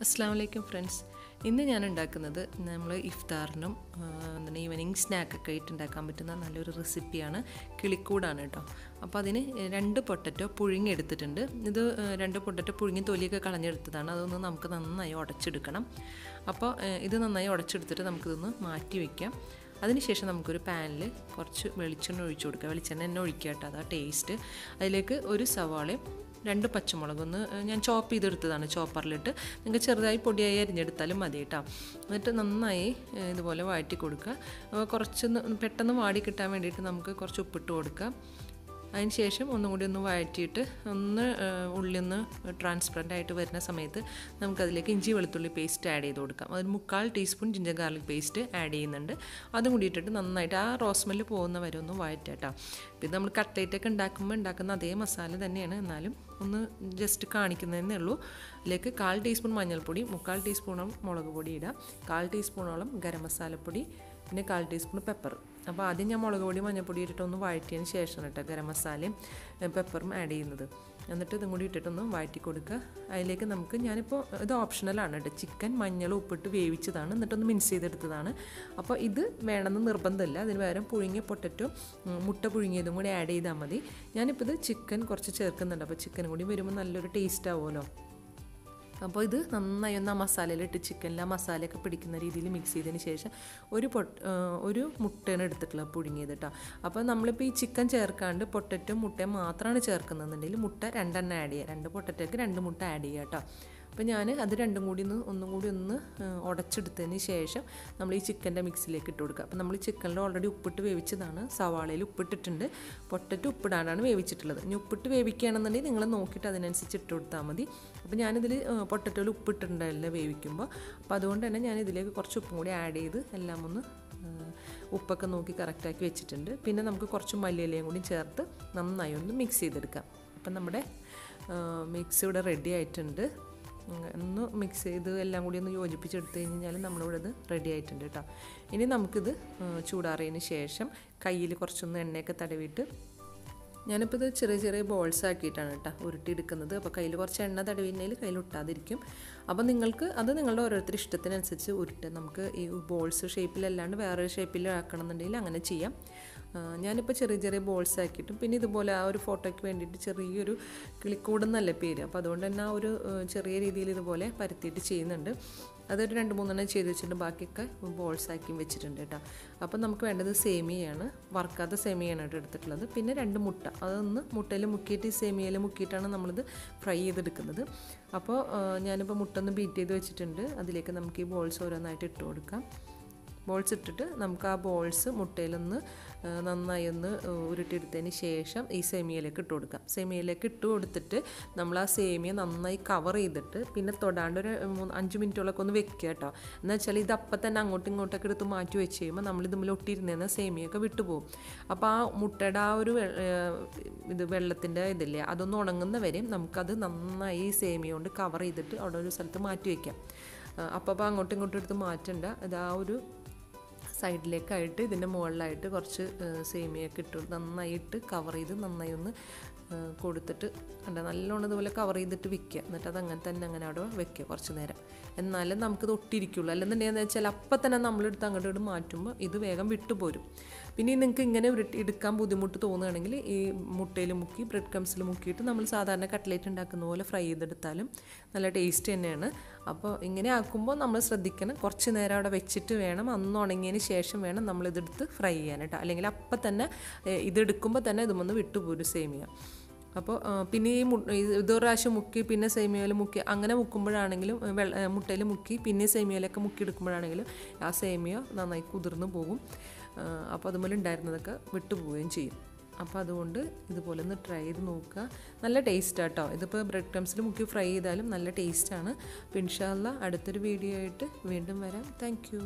Assalamualaikum friends. ഇന്ന് ഞാൻ ഉണ്ടാക്കുന്നത് നമ്മൾ ഇഫ്താറിനും ഈവനിങ് സ്നാക്കൊക്കെ ആയിട്ട് ഉണ്ടാക്കാൻ പറ്റുന്ന നല്ലൊരു റെസിപ്പിയാണ് കിളിക്കൂടാണ് കേട്ടോ. അപ്പോൾ അതിന് 2 പൊട്ടറ്റോ പുഴുങ്ങിയെടുത്തിട്ടുണ്ട്. ഇത് 2 പൊട്ടറ്റോ പുഴുങ്ങി തൊലിയൊക്കെ കളഞ്ഞെടുത്തതാണ്. അതൊന്ന് നമുക്ക് നന്നായി ഉടച്ചെടുക്കണം. അപ്പോൾ ഇത് നന്നായി ഉടച്ചെടുത്തിട്ട് നമുക്കിതൊന്ന് മാറ്റി വയ്ക്കാം. അതിനുശേഷം നമുക്കൊരു പാനിൽ കുറച്ച് വെളിച്ചെണ്ണ ഒഴിച്ചു കൊടുക്കുക. വെളിച്ചെണ്ണ തന്നെ ഒഴിക്കുക കേട്ടോ, അതാ ടേസ്റ്റ്. അതിലേക്ക് ഒരു സവാളയും 2 പച്ചമുളകൊന്ന് ഞാൻ ചോപ്പ് ചെയ്തെടുത്തതാണ് ചോപ്പറിലിട്ട്. നിങ്ങൾക്ക് ചെറുതായി പൊടിയായി അരിഞ്ഞെടുത്താലും മതി കേട്ടോ. എന്നിട്ട് നന്നായി ഇതുപോലെ വഴറ്റി കൊടുക്കുക. കുറച്ച് പെട്ടെന്ന് വാടി കിട്ടാൻ വേണ്ടിയിട്ട് നമുക്ക് കുറച്ച് ഉപ്പിട്ട് കൊടുക്കാം. അതിന് ശേഷം ഒന്നും കൂടി ഒന്ന് വഴറ്റിയിട്ട് ഉള്ളി ഒന്ന് ട്രാൻസ്പെറൻ്റ് ആയിട്ട് വരുന്ന സമയത്ത് നമുക്കതിലേക്ക് ഇഞ്ചി വെളുത്തുള്ളി പേസ്റ്റ് ആഡ് ചെയ്ത് കൊടുക്കാം. അതിന് 1/4 teaspoon ginger garlic paste add ചെയ്യുന്നുണ്ട്. അതും കൂടി ഇട്ടിട്ട് നന്നായിട്ട് ആ റോസ്മെല്ല് പോകുന്ന വരെ ഒന്ന് വഴറ്റാട്ടോ. ഇത് നമ്മൾ കട്ട്ലേറ്റൊക്കെ ഉണ്ടാക്കുന്ന അതേ മസാല തന്നെയാണ്, എന്നാലും ഒന്ന് ജസ്റ്റ് കാണിക്കുന്നതേ ഉള്ളൂ. അതിലേക്ക് 1/4 ടീസ്പൂൺ മഞ്ഞൾപ്പൊടി, 1/4 ടീസ്പൂണോളം മുളക് പൊടി ഇടുക, 1/4 ടീസ്പൂണോളം ഗരം മസാലപ്പൊടി, പിന്നെ 1/4 ടീസ്പൂൺ പെപ്പർ. അപ്പോൾ ആദ്യം ഞാൻ മുളക് പൊടി മഞ്ഞൾപ്പൊടി ഇട്ടിട്ടൊന്ന് വഴറ്റിയതിന് ശേഷം കേട്ടോ ഗരം മസാലയും പെപ്പറും ആഡ് ചെയ്യുന്നത്. എന്നിട്ട് ഇതും കൂടി ഇട്ടിട്ടൊന്ന് വഴറ്റി കൊടുക്കുക. അതിലേക്ക് ഞാനിപ്പോൾ ഇത് ഓപ്ഷണലാണ് കേട്ടോ, ചിക്കൻ മഞ്ഞൾ ഉപ്പിട്ട് വേവിച്ചതാണ്, എന്നിട്ടൊന്ന് മിക്സ് ചെയ്തെടുത്തതാണ്. അപ്പോൾ ഇത് വേണമെന്ന് നിർബന്ധമില്ല. അതിന് പകരം പുഴുങ്ങിയ പൊട്ടറ്റോ മുട്ട പുഴുങ്ങിയതും കൂടി ആഡ് ചെയ്താൽ മതി. ഞാനിപ്പോൾ ഇത് ചിക്കൻ കുറച്ച് ചേർക്കുന്നുണ്ട്. അപ്പോൾ ചിക്കനും കൂടി വരുമ്പോൾ നല്ലൊരു ടേസ്റ്റ് ആവുമല്ലോ. അപ്പോൾ ഇത് നന്നായി ഒന്ന് ആ മസാലയിലിട്ട് ചിക്കനിൽ ആ മസാലയൊക്കെ പിടിക്കുന്ന രീതിയിൽ മിക്സ് ചെയ്തതിന് ശേഷം ഒരു മുട്ടയാണ് എടുത്തിട്ടുള്ളത് പുഴുങ്ങിയത് കേട്ടോ. അപ്പോൾ നമ്മളിപ്പോൾ ഈ ചിക്കൻ ചേർക്കാണ്ട് പൊട്ടറ്റോ മുട്ടയും മാത്രമാണ് ചേർക്കുന്നതെന്നുണ്ടെങ്കിൽ മുട്ട 2 ആഡ് ചെയ്യുക. 2 പൊട്ടറ്റോക്ക് 2 മുട്ട ആഡ് ചെയ്യുക കേട്ടോ. അപ്പോൾ ഞാൻ അത് രണ്ടും കൂടി ഒന്നും കൂടി ഉടച്ചെടുത്തതിന് ശേഷം നമ്മൾ ഈ ചിക്കൻ്റെ മിക്സിലേക്ക് ഇട്ട് കൊടുക്കുക. അപ്പോൾ നമ്മൾ ചിക്കനിൽ ഓൾറെഡി ഉപ്പിട്ട് വേവിച്ചതാണ്. സവാളയിൽ ഉപ്പിട്ടിട്ടുണ്ട്, പൊട്ടറ്റോ ഉപ്പിടാനാണ് വേവിച്ചിട്ടുള്ളത്. ഇനി ഉപ്പിട്ട് വേവിക്കുകയാണെന്നുണ്ടെങ്കിൽ നിങ്ങൾ നോക്കിയിട്ട് അതിനനുസരിച്ച് ഇട്ട് കൊടുത്താൽ മതി. അപ്പോൾ ഞാനിതിൽ പൊട്ടറ്റോയിൽ ഉപ്പിട്ടുണ്ടായില്ല വേവിക്കുമ്പോൾ. അപ്പോൾ അതുകൊണ്ട് തന്നെ ഞാൻ ഇതിലേക്ക് കുറച്ച് ഉപ്പും കൂടി ആഡ് ചെയ്ത് എല്ലാം ഒന്ന് ഉപ്പൊക്കെ നോക്കി കറക്റ്റാക്കി വെച്ചിട്ടുണ്ട്. പിന്നെ നമുക്ക് കുറച്ച് മല്ലിയിലയും കൂടി ചേർത്ത് നന്നായി ഒന്ന് മിക്സ് ചെയ്തെടുക്കാം. അപ്പം നമ്മുടെ മിക്സ് ഇവിടെ റെഡി ആയിട്ടുണ്ട്. ഒന്ന് മിക്സ് ചെയ്ത് എല്ലാം കൂടി ഒന്ന് യോജിപ്പിച്ചെടുത്ത് കഴിഞ്ഞാൽ നമ്മളിവിടെ ഇത് റെഡി ആയിട്ടുണ്ട് കേട്ടോ. ഇനി നമുക്കിത് ചൂടാറിയതിന് ശേഷം കയ്യിൽ കുറച്ചൊന്ന് എണ്ണയൊക്കെ തടവിയിട്ട്, ഞാനിപ്പോൾ ഇത് ചെറിയ ചെറിയ ബോൾസ് ആക്കിയിട്ടാണ് കേട്ടോ ഉരുട്ടിയെടുക്കുന്നത്. അപ്പോൾ കയ്യിൽ കുറച്ച് എണ്ണ തടവിനെങ്കിൽ കയ്യിൽ ഒട്ടാതിരിക്കും. അപ്പോൾ അത് നിങ്ങളുടെ ഓരോരുത്തരുടെ ഇഷ്ടത്തിനനുസരിച്ച് ഉരുട്ട് നമുക്ക് ഈ ബോൾസ് ഷേപ്പിലല്ലാണ്ട് വേറൊരു ഷേപ്പിൽ ആക്കണമെന്നുണ്ടെങ്കിൽ അങ്ങനെ ചെയ്യാം. ഞാനിപ്പോൾ ചെറിയ ചെറിയ ബോൾസ് ആക്കിയിട്ടും പിന്നെ ഇതുപോലെ ആ ഒരു ഫോട്ടോയ്ക്ക് വേണ്ടിയിട്ട് ചെറിയൊരു കിളിക്കൂട് എന്നല്ലേ പേര്. അപ്പോൾ അതുകൊണ്ട് തന്നെ ആ ഒരു ചെറിയ രീതിയിൽ ഇതുപോലെ പരത്തിയിട്ട് ചെയ്യുന്നുണ്ട്. അതൊരു 2-3 ചെയ്ത് വെച്ചിട്ടുണ്ട്, ബാക്കിയൊക്കെ ബോൾസ് ആക്കിയും വെച്ചിട്ടുണ്ട് കേട്ടോ. അപ്പോൾ നമുക്ക് വേണ്ടത് സേമിയയാണ്, വറുക്കാത്ത സേമിയയാണ് കേട്ടോ എടുത്തിട്ടുള്ളത്. പിന്നെ 2 മുട്ട, അതൊന്ന് മുട്ടയിൽ മുക്കിയിട്ട് ഈ സേമിയയിൽ മുക്കിയിട്ടാണ് നമ്മളിത് ഫ്രൈ ചെയ്തെടുക്കുന്നത്. അപ്പോൾ ഞാനിപ്പോൾ മുട്ട ഒന്ന് ബീറ്റ് ചെയ്ത് വെച്ചിട്ടുണ്ട്. അതിലേക്ക് നമുക്ക് ഈ ബോൾസ് ഓരോന്നായിട്ട് ഇട്ട് കൊടുക്കാം. ബോൾസ് ഇട്ടിട്ട് നമുക്ക് ആ ബോൾസ് മുട്ടയിലൊന്ന് നന്നായി ഒന്ന് ഉരുട്ടിയെടുത്തതിന് ശേഷം ഈ സേമിയയിലേക്ക് ഇട്ട് കൊടുക്കാം. സേമിയയിലേക്ക് ഇട്ട് കൊടുത്തിട്ട് നമ്മൾ ആ സേമിയ നന്നായി കവർ ചെയ്തിട്ട് പിന്നെ തൊടാണ്ട് ഒരു 5 മിനിറ്റോളൊക്കെ ഒന്ന് വെക്കുക കേട്ടോ. എന്ന് വെച്ചാൽ ഇത് അപ്പം തന്നെ അങ്ങോട്ടും ഇങ്ങോട്ടൊക്കെ എടുത്ത് മാറ്റി വെച്ച് കഴിയുമ്പോൾ നമ്മൾ ഇതുമ്മിൽ ഒട്ടിയിരുന്നേന്ന് സേമിയൊക്കെ വിട്ടുപോകും. അപ്പോൾ ആ മുട്ടയുടെ ആ ഒരു വെള്ളത്തിൻ്റെ ഇതില്ലേ അതൊന്ന് ഉണങ്ങുന്നവരെയും നമുക്കത് നന്നായി സേമിയ കൊണ്ട് കവർ ചെയ്തിട്ട് അവിടെ ഒരു സ്ഥലത്ത് മാറ്റി വയ്ക്കാം. അപ്പോൾ അങ്ങോട്ടും ഇങ്ങോട്ടും എടുത്ത് മാറ്റണ്ട. അത് ആ ഒരു സൈഡിലേക്കായിട്ട് ഇതിൻ്റെ മുകളിലായിട്ട് കുറച്ച് സേമിയൊക്കെ ഇട്ട് നന്നായിട്ട് കവർ ചെയ്ത് നന്നായി ഒന്ന് കൊടുത്തിട്ട് നല്ലോണം ഇതുപോലെ കവർ ചെയ്തിട്ട് വെക്കുക. എന്നിട്ട് അത് അങ്ങനെ അവിടെ വെക്കുക കുറച്ച് നേരം. എന്നാലും നമുക്കിത് ഒട്ടിരിക്കുള്ളൂ. അല്ലെന്നുണ്ടെങ്കിൽ വെച്ചാൽ അപ്പം തന്നെ നമ്മളെടുത്ത് അങ്ങോട്ട് മാറ്റുമ്പോൾ ഇത് വേഗം വിട്ടുപോരും. പിന്നെ നിങ്ങൾക്ക് ഇങ്ങനെ എടുക്കാൻ ബുദ്ധിമുട്ട് തോന്നുകയാണെങ്കിൽ ഈ മുട്ടയിൽ മുക്കി ബ്രെഡ് ക്രംസിൽ മുക്കിയിട്ട് നമ്മൾ സാധാരണ കട്ട്ലേറ്റ് ഉണ്ടാക്കുന്ന പോലെ ഫ്രൈ ചെയ്തെടുത്താലും നല്ല ടേസ്റ്റ് തന്നെയാണ്. അപ്പോൾ ഇങ്ങനെ ആക്കുമ്പോൾ നമ്മൾ ശ്രദ്ധിക്കണം, കുറച്ച് നേരം അവിടെ വെച്ചിട്ട് വേണം, ഉണങ്ങിയതിന് ശേഷം വേണം നമ്മളിതെടുത്ത് ഫ്രൈ ചെയ്യാനായിട്ട്. അല്ലെങ്കിൽ അപ്പം തന്നെ ഇതെടുക്കുമ്പോൾ തന്നെ ഇതുമൊന്ന് വിട്ടുപോരും സേമിയ. അപ്പോൾ പിന്നെ ഇതൊരു പ്രാവശ്യം മുക്കി പിന്നെ സേമിയയിൽ മുക്കി അങ്ങനെ മുക്കുമ്പോഴാണെങ്കിലും മുട്ടയിൽ മുക്കി പിന്നെ സേമിയയിലൊക്കെ മുക്കി എടുക്കുമ്പോഴാണെങ്കിലും ആ സേമിയ നന്നായി കുതിർന്ന് പോകും. അപ്പോൾ അതുപോലെ ഉണ്ടായിരുന്നതൊക്കെ വിട്ടുപോവുകയും ചെയ്യും. അപ്പോൾ അതുകൊണ്ട് ഇതുപോലെ ഒന്ന് ട്രൈ ചെയ്ത് നോക്കുക. നല്ല ടേസ്റ്റാണ് കേട്ടോ. ഇതിപ്പോൾ ബ്രെഡ് ക്രംസിൽ മുക്കി ഫ്രൈ ചെയ്താലും നല്ല ടേസ്റ്റാണ്. അപ്പോൾ ഇൻഷാ അല്ലാഹ് അടുത്തൊരു വീഡിയോ ആയിട്ട് വീണ്ടും വരാം. Thank you.